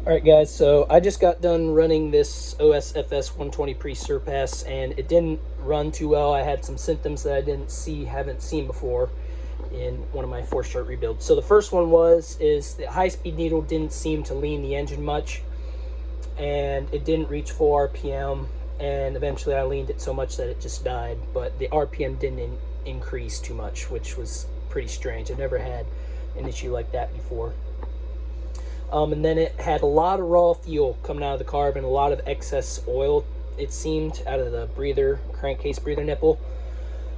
Alright guys, so I just got done running this OSFS 120 pre-surpass and it didn't run too well. I had some symptoms that I haven't seen before in one of my force chart rebuilds. So the first one is the high-speed needle didn't seem to lean the engine much, and it didn't reach 4 RPM, and eventually I leaned it so much that it just died, but the RPM didn't increase too much, which was pretty strange. I've never had an issue like that before. And then it had a lot of raw fuel coming out of the carb and a lot of excess oil, it seemed, out of the breather, crankcase breather nipple.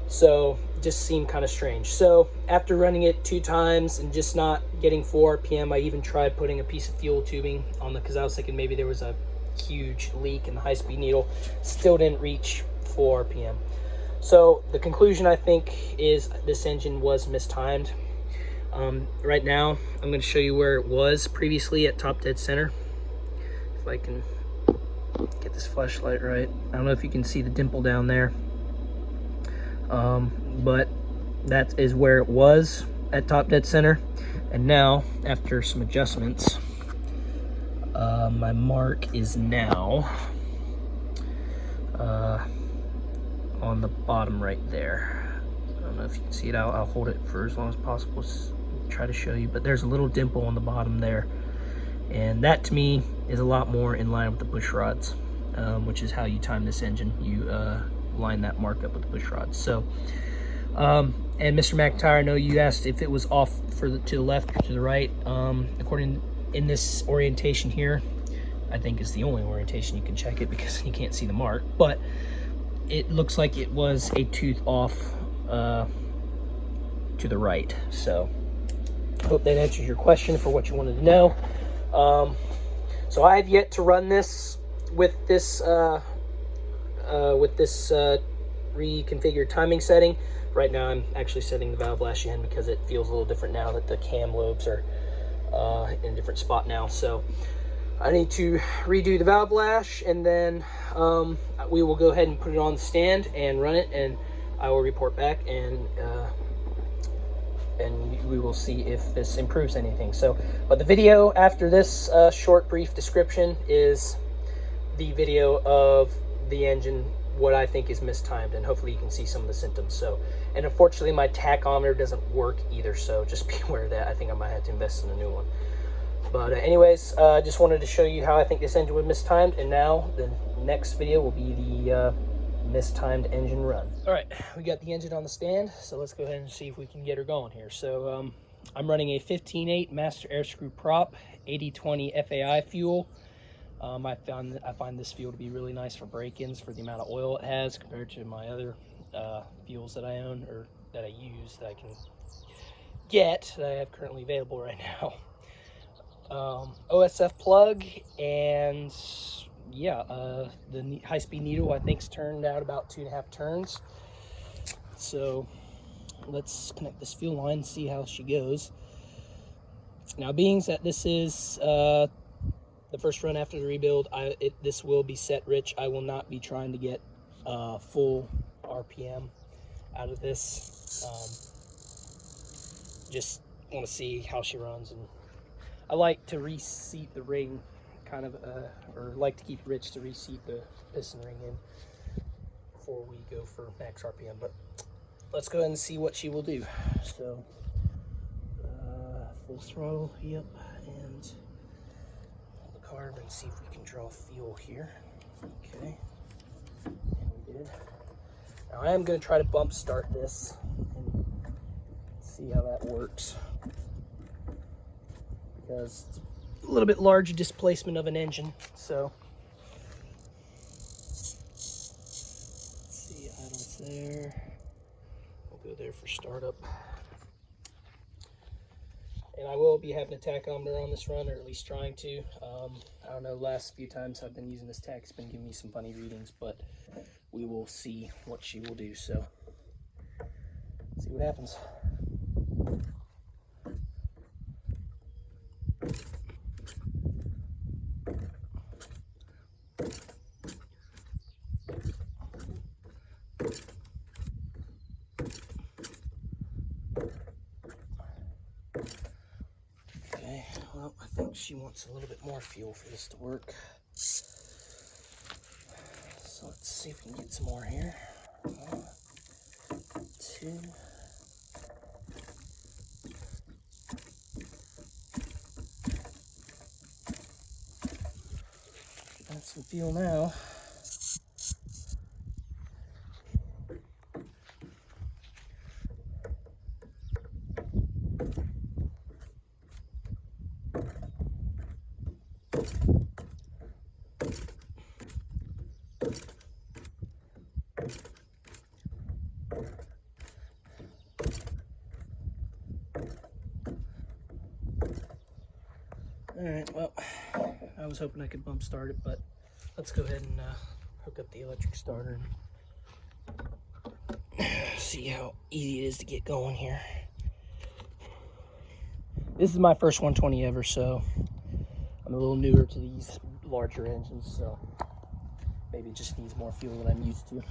So it just seemed kind of strange. So after running it 2 times and just not getting 4 RPM, I even tried putting a piece of fuel tubing on the, because I was thinking maybe there was a huge leak in the high-speed needle. Still didn't reach 4 RPM. So the conclusion, I think, is this engine was mistimed. Right now, I'm going to show you where it was previously at top dead center. If I can get this flashlight right. I don't know if you can see the dimple down there. But that is where it was at top dead center. And now, after some adjustments, my mark is now on the bottom right there. I don't know if you can see it. I'll hold it for as long as possible. Try to show you, but there's a little dimple on the bottom there, and that to me is a lot more in line with the bush rods, which is how you time this engine. You line that mark up with the bush rods. So and Mr. McIntyre, I know you asked if it was off to the left or to the right. According in this orientation here, I think is the only orientation you can check it because you can't see the mark, but it looks like it was a tooth off to the right. So hope that answers your question for what you wanted to know. So I have yet to run this with this reconfigured timing setting. Right now I'm actually setting the valve lash in because it feels a little different now that the cam lobes are in a different spot now. So I need to redo the valve lash, and then we will go ahead and put it on the stand and run it, and I will report back, and we will see if this improves anything. So, but the video after this short, brief description is the video of the engine, what I think is mistimed, and hopefully you can see some of the symptoms. So, and unfortunately my tachometer doesn't work either, so just be aware of that. I think I might have to invest in a new one. But anyways, just wanted to show you how I think this engine was mistimed, and now the next video will be the mistimed engine run. All right, we got the engine on the stand, so let's go ahead and see if we can get her going here. So I'm running a 15.8 master air screw prop, 80/20 FAI fuel. I find this fuel to be really nice for break-ins for the amount of oil it has compared to my other fuels that I own, or that I use, that I can get, that I have currently available right now. OSF plug, and yeah, the high-speed needle I think's turned out about 2.5 turns. So let's connect this fuel line and see how she goes. Now, being that this is the first run after the rebuild, this will be set rich. I will not be trying to get full RPM out of this. Just want to see how she runs, and I like to reseat the ring, kind of, or like to keep rich to reseat the piston ring in before we go for max RPM. But let's go ahead and see what she will do. So full throttle, yep, and the carb, and see if we can draw fuel here. Okay, and we did. Now I am going to try to bump start this and see how that works, because it's a little bit larger displacement of an engine. So let's see, idle's there. We'll go there for startup. And I will be having a tachometer on this run, or at least trying to. I don't know, the last few times I've been using this tach, it's been giving me some funny readings, but we will see what she will do. So let's see what happens. Okay, well, I think she wants a little bit more fuel for this to work. So let's see if we can get some more here. 1, 2. Got some fuel now. Alright, well, I was hoping I could bump start it, but let's go ahead and hook up the electric starter and see how easy it is to get going here. This is my first 120 ever, so I'm a little newer to these larger engines, so maybe it just needs more fuel than I'm used to.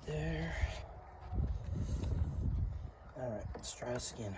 There. Alright, let's try this again.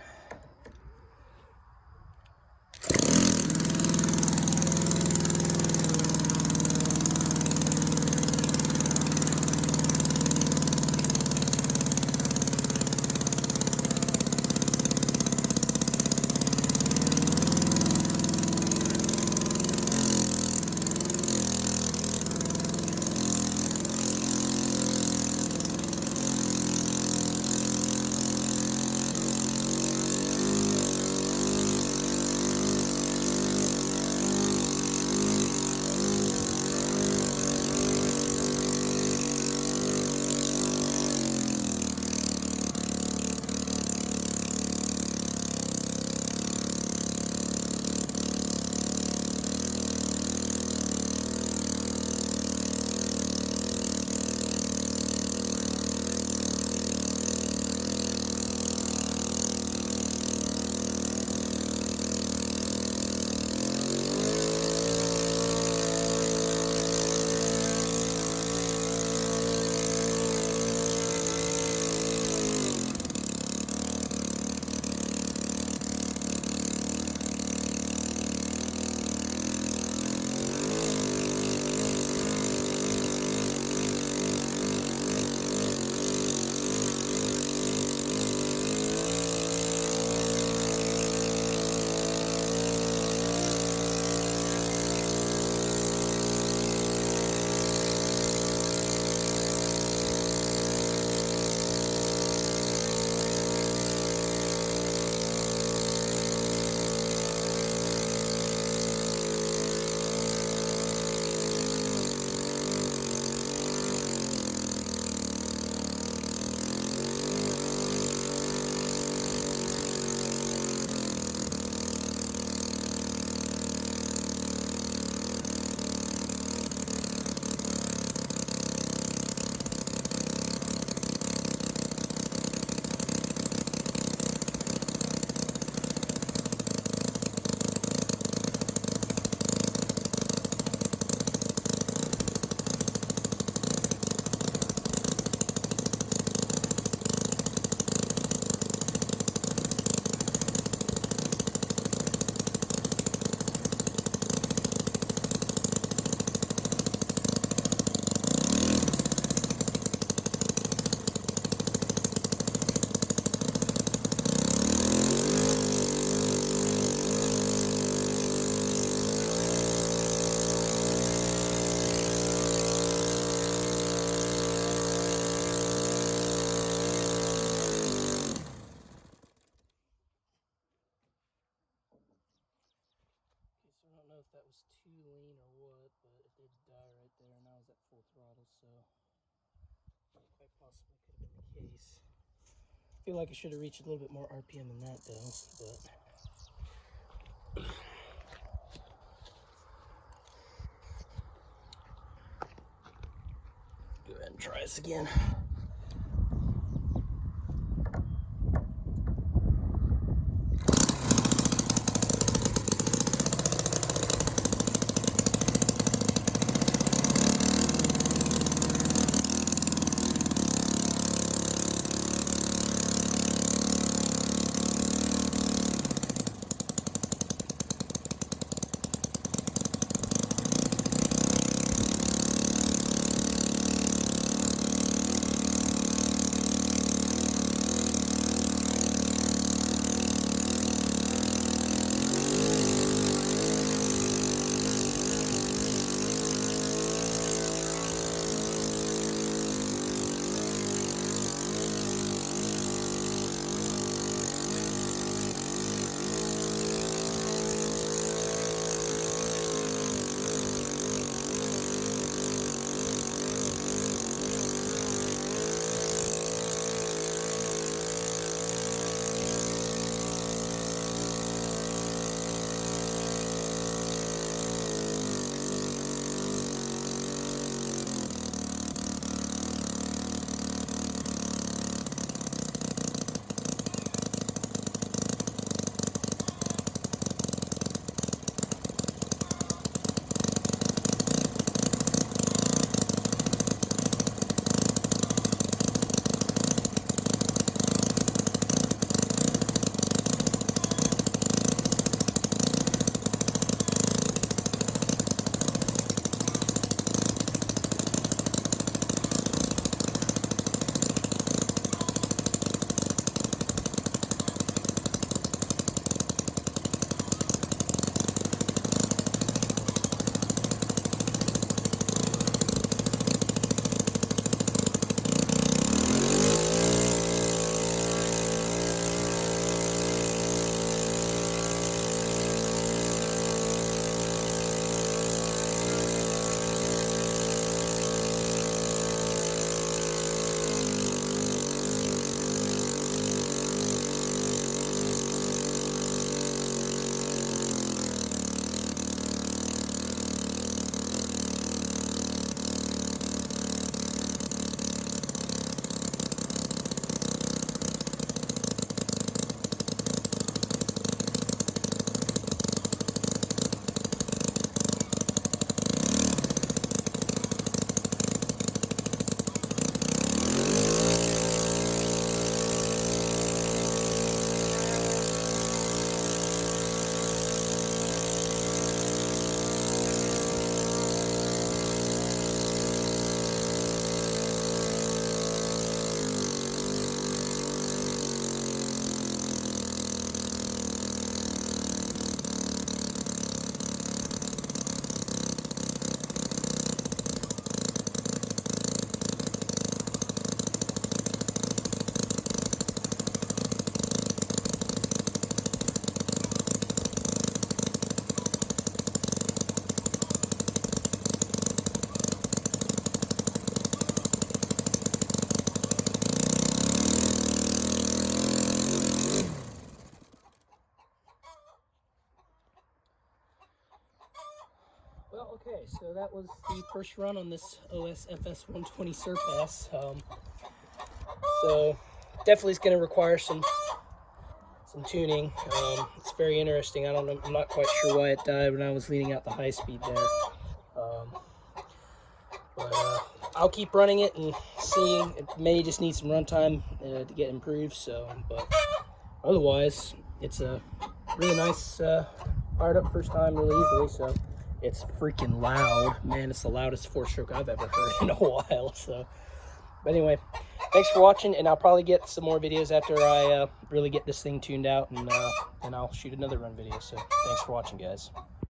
I don't know if that was too lean or what, but it did die right there, and I was at full throttle, so quite possibly could have been the case. I feel like I should have reached a little bit more RPM than that, though, but go ahead and try this again. So that was the first run on this OSFS 120 surpass. So definitely is going to require some tuning. It's very interesting. I'm not quite sure why it died when I was leaning out the high speed there. But I'll keep running it and seeing. It may just need some runtime to get improved. So, but otherwise, it's a really nice fired up first time really easily. So it's freaking loud, man. It's the loudest 4-stroke I've ever heard in a while. So, but anyway, thanks for watching, and I'll probably get some more videos after I really get this thing tuned out, and I'll shoot another run video. So thanks for watching, guys.